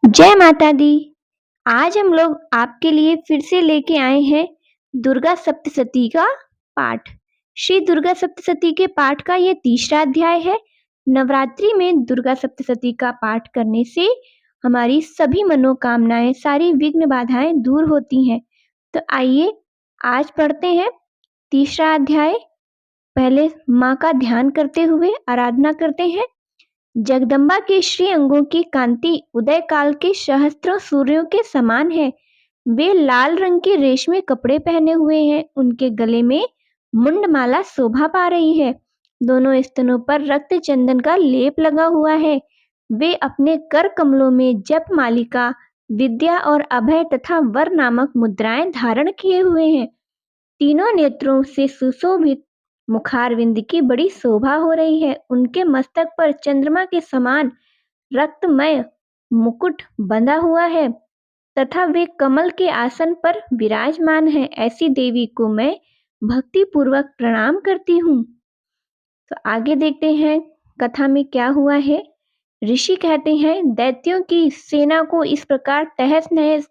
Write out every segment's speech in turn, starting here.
जय माता दी। आज हम लोग आपके लिए फिर से लेके आए हैं दुर्गा सप्तशती का पाठ। श्री दुर्गा सप्तशती के पाठ का ये तीसरा अध्याय है। नवरात्रि में दुर्गा सप्तशती का पाठ करने से हमारी सभी मनोकामनाएं, सारी विघ्न बाधाएं दूर होती हैं। तो आइए आज पढ़ते हैं तीसरा अध्याय। पहले माँ का ध्यान करते हुए आराधना करते हैं। जगदम्बा के श्री अंगों की कांति उदय काल के सहस्त्रों सूर्यों के समान है। वे लाल रंग के रेशमी कपड़े पहने हुए हैं। उनके गले में मुंडमाला शोभा पा रही है। दोनों स्तनों पर रक्त चंदन का लेप लगा हुआ है। वे अपने कर कमलों में जप मालिका, विद्या और अभय तथा वर नामक मुद्राएं धारण किए हुए हैं। तीनों नेत्रों से सुशोभित मुखारविंद की बड़ी शोभा हो रही है। उनके मस्तक पर चंद्रमा के समान रक्तमय मुकुट बंधा हुआ है तथा वे कमल के आसन पर विराजमान है। ऐसी देवी को मैं भक्ति पूर्वक प्रणाम करती हूँ। तो आगे देखते हैं कथा में क्या हुआ है। ऋषि कहते हैं, दैत्यों की सेना को इस प्रकार तहस नहस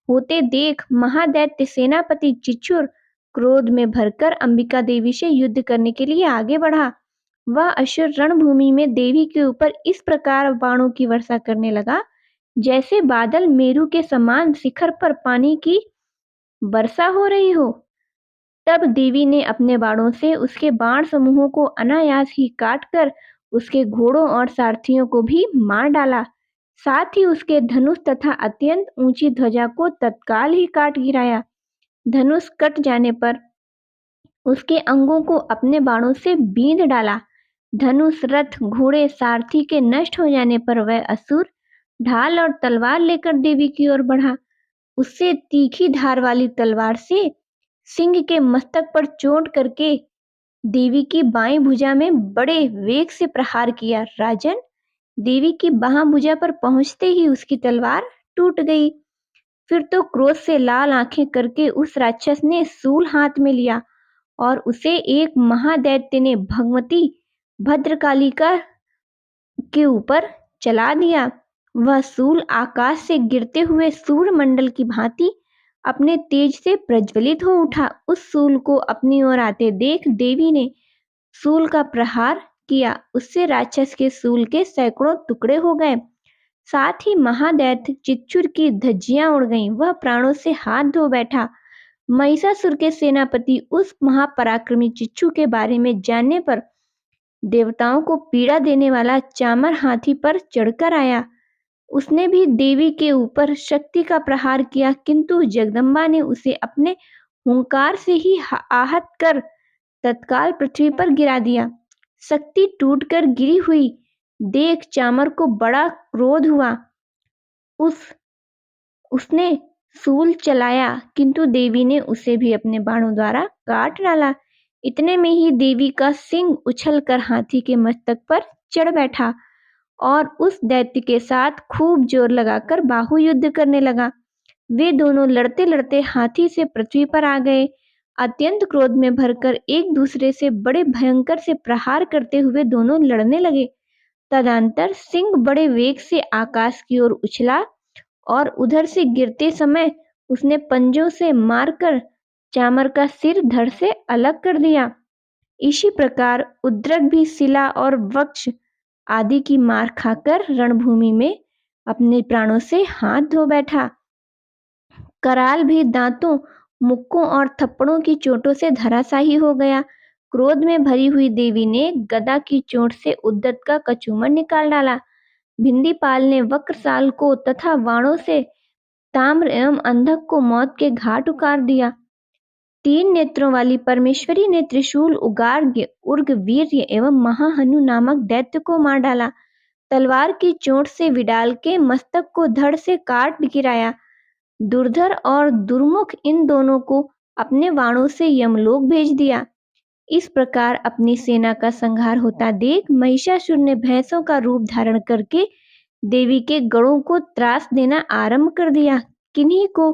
होते देख महादैत्य सेनापति चिचुर क्रोध में भरकर अंबिका देवी से युद्ध करने के लिए आगे बढ़ा। वह असुर रणभूमि में देवी के ऊपर इस प्रकार बाणों की वर्षा करने लगा जैसे बादल मेरु के समान शिखर पर पानी की वर्षा हो रही हो। तब देवी ने अपने बाणों से उसके बाण समूहों को अनायास ही काटकर उसके घोड़ों और सारथियों को भी मार डाला। साथ ही उसके धनुष तथा अत्यंत ऊंची ध्वजा को तत्काल ही काट गिराया। धनुष कट जाने पर उसके अंगों को अपने बाणों से बींध डाला। धनुष, रथ, घोड़े, सारथी के नष्ट हो जाने पर वह असुर ढाल और तलवार लेकर देवी की ओर बढ़ा। उससे तीखी धार वाली तलवार से सिंह के मस्तक पर चोट करके देवी की बाईं भुजा में बड़े वेग से प्रहार किया। राजन, देवी की बाहां भुजा पर पहुंचते ही उसकी तलवार टूट गई। फिर तो क्रोध से लाल आंखें करके उस राक्षस ने सूल हाथ में लिया और उसे एक महादैत्य ने भगवती भद्रकालिका के ऊपर चला दिया। वह शूल आकाश से गिरते हुए सूर्यमंडल की भांति अपने तेज से प्रज्वलित हो उठा। उस शूल को अपनी ओर आते देख देवी ने शूल का प्रहार किया। उससे राक्षस के शूल के सैकड़ों टुकड़े हो गए। साथ ही महादैत्य चिच्चुर की धज्जियां उड़ गईं। वह प्राणों से हाथ धो बैठा। महिषासुर के सेनापति उस महापराक्रमी चिच्चू के बारे में जानने पर देवताओं को पीड़ा देने वाला चामर हाथी पर चढ़कर आया। उसने भी देवी के ऊपर शक्ति का प्रहार किया, किंतु जगदम्बा ने उसे अपने हुंकार से ही आहत कर तत्काल पृथ्वी पर गिरा दिया। शक्ति टूटकर गिरी हुई देख चामर को बड़ा क्रोध हुआ। उसने शूल चलाया, किंतु देवी ने उसे भी अपने बाणों द्वारा काट डाला। इतने में ही देवी का सिंह उछलकर हाथी के मस्तक पर चढ़ बैठा और उस दैत्य के साथ खूब जोर लगाकर बाहु युद्ध करने लगा। वे दोनों लड़ते लड़ते हाथी से पृथ्वी पर आ गए। अत्यंत क्रोध में भरकर एक दूसरे से बड़े भयंकर से प्रहार करते हुए दोनों लड़ने लगे। तदंतर सिंह बड़े वेग से आकाश की ओर उछला और उधर से गिरते समय उसने पंजों से मारकर चामर का सिर धड़ से अलग कर दिया। इसी प्रकार उद्रक भी शिला और वृक्ष आदि की मार खाकर रणभूमि में अपने प्राणों से हाथ धो बैठा। कराल भी दांतों, मुक्कों और थप्पड़ों की चोटों से धराशायी हो गया। क्रोध में भरी हुई देवी ने गदा की चोट से उद्दत का कचूमर निकाल डाला। भिंदीपाल ने वक्रसाल को तथा बाणों से ताम्र एवं अंधक को मौत के घाट उतार दिया। तीन नेत्रों वाली परमेश्वरी ने त्रिशूल, उगार्ग्य, उर्गवीर्य एवं महाहनु नामक दैत्य को मार डाला। तलवार की चोट से विडाल के मस्तक को धड़ से काट गिराया। दुर्धर और दुर्मुख इन दोनों को अपने बाणों से यमलोक भेज दिया। इस प्रकार अपनी सेना का संहार होता देख महिषासुर ने भैंसों का रूप धारण करके देवी के गढ़ों को त्रास देना आरंभ कर दिया। किन्हीं को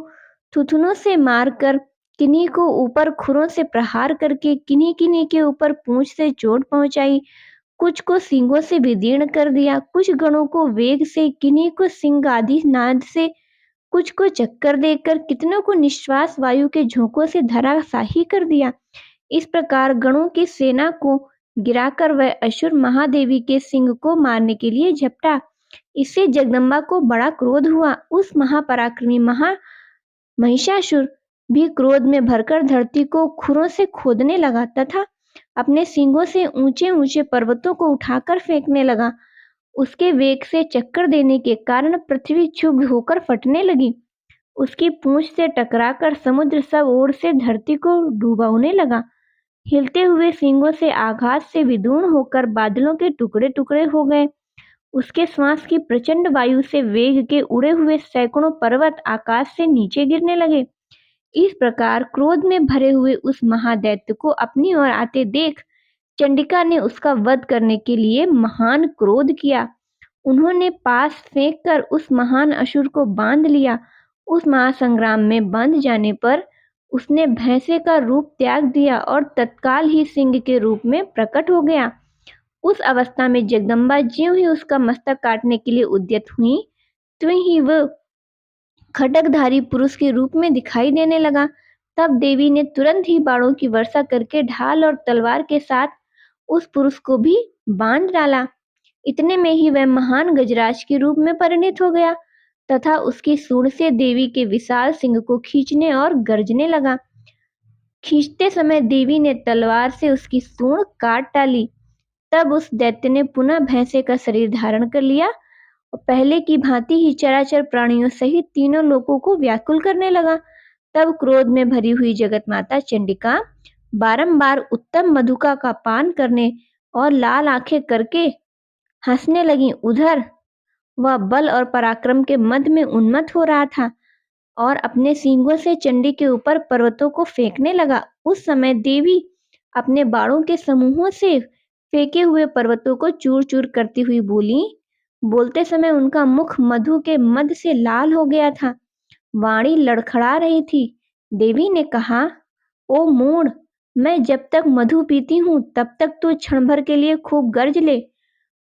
थुथुनों से मारकर, किन्हीं को ऊपर खुरों से प्रहार करके, किन्हीं किन्हीं के ऊपर पूंछ से चोट पहुंचाई। कुछ को सींगों से विदीर्ण कर दिया, कुछ गणों को वेग से, किन्हीं को सिंह आदि नाद से, कुछ को चक्कर देकर, कितनों को निश्वास वायु के झोंकों से धराशायी कर दिया। इस प्रकार गणों की सेना को गिराकर वह असुर महादेवी के सिंह को मारने के लिए झपटा। इससे जगदम्बा को बड़ा क्रोध हुआ। उस महापराक्रमी महिषासुर भी क्रोध में भरकर धरती को खुरों से खोदने लगा तथा अपने सींगों से ऊंचे ऊंचे पर्वतों को उठाकर फेंकने लगा। उसके वेग से चक्कर देने के कारण पृथ्वी क्षुब्ध होकर फटने लगी। उसकी पूंछ से टकराकर समुद्र सब ओर से धरती को डुबोने लगा। हिलते हुए सींगों से आघात से विदूर्ण होकर बादलों के टुकड़े टुकड़े हो गए। उसके श्वास की प्रचंड वायु से वेग के उड़े हुए सैकड़ों पर्वत आकाश से नीचे गिरने लगे। इस प्रकार क्रोध में भरे हुए उस महादैत्य को अपनी ओर आते देख चंडिका ने उसका वध करने के लिए महान क्रोध किया। उन्होंने पास फेंककर उस महान असुर को बांध लिया। उस महासंग्राम में बंध जाने पर उसने भैंसे का रूप त्याग दिया और तत्काल ही सिंह के रूप में प्रकट हो गया। उस अवस्था में जगदम्बा ज्यों ही उसका मस्तक काटने के लिए उद्यत हुई, त्यों ही वह खड्गधारी पुरुष के रूप में दिखाई देने लगा। तब देवी ने तुरंत ही बाणों की वर्षा करके ढाल और तलवार के साथ उस पुरुष को भी बांध डाला। इतने में ही वह महान गजराज के रूप में परिणित हो गया तथा उसकी सूंड से देवी के विशाल सिंह को खींचने और गरजने लगा। खींचते समय देवी ने तलवार से उसकी सूंड काट डाली। तब उस दैत्य ने पुनः भैंसे का शरीर धारण कर लिया और पहले की भांति ही चराचर प्राणियों सहित तीनों लोकों को व्याकुल करने लगा। तब क्रोध में भरी हुई जगत माता चंडिका बारंबार उत्तम मधुका का पान करने और लाल आंखें करके हंसने लगी। उधर वह बल और पराक्रम के मद में उन्मत्त हो रहा था और अपने सींगों से चंडी के ऊपर पर्वतों को फेंकने लगा। उस समय देवी अपने बाणों के समूहों से फेंके हुए पर्वतों को चूर चूर करती हुई बोली। बोलते समय उनका मुख मधु के मद से लाल हो गया था। वाणी लड़खड़ा रही थी। देवी ने कहा, ओ मूढ़, मैं जब तक मधु पीती हूँ तब तक तू क्षण भर के लिए खूब गर्ज ले।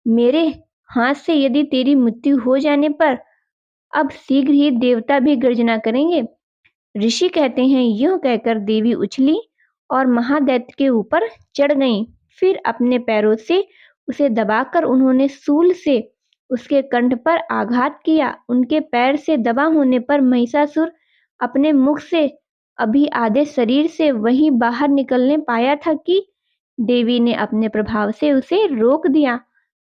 मेरे हाथ से यदि तेरी मृत्यु हो जाने पर अब शीघ्र ही देवता भी गर्जना करेंगे। ऋषि कहते हैं, यूं कहकर देवी उछली और महादैत्य के ऊपर चढ़ गईं। फिर अपने पैरों से उसे दबाकर उन्होंने सूल से उसके कंठ पर आघात किया। उनके पैर से दबा होने पर महिषासुर अपने मुख से अभी आधे शरीर से वहीं बाहर निकलने पाया था कि देवी ने अपने प्रभाव से उसे रोक दिया।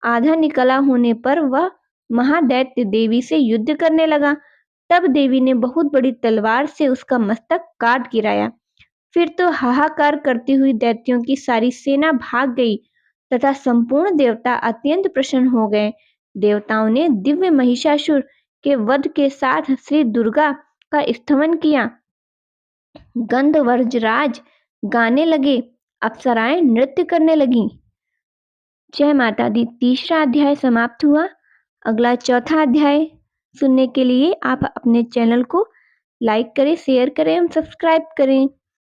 आधा निकला होने पर वह महादैत्य देवी से युद्ध करने लगा। तब देवी ने बहुत बड़ी तलवार से उसका मस्तक काट गिराया। फिर तो हाहाकार करती हुई दैत्यों की सारी सेना भाग गई तथा संपूर्ण देवता अत्यंत प्रसन्न हो गए। देवताओं ने दिव्य महिषासुर के वध के साथ श्री दुर्गा का स्तवन किया। गंधर्वराज गाने लगे, अप्सराएं नृत्य करने लगीं। जय माता दी। तीसरा अध्याय समाप्त हुआ। अगला चौथा अध्याय सुनने के लिए आप अपने चैनल को लाइक करें, शेयर करें एवं सब्सक्राइब करें।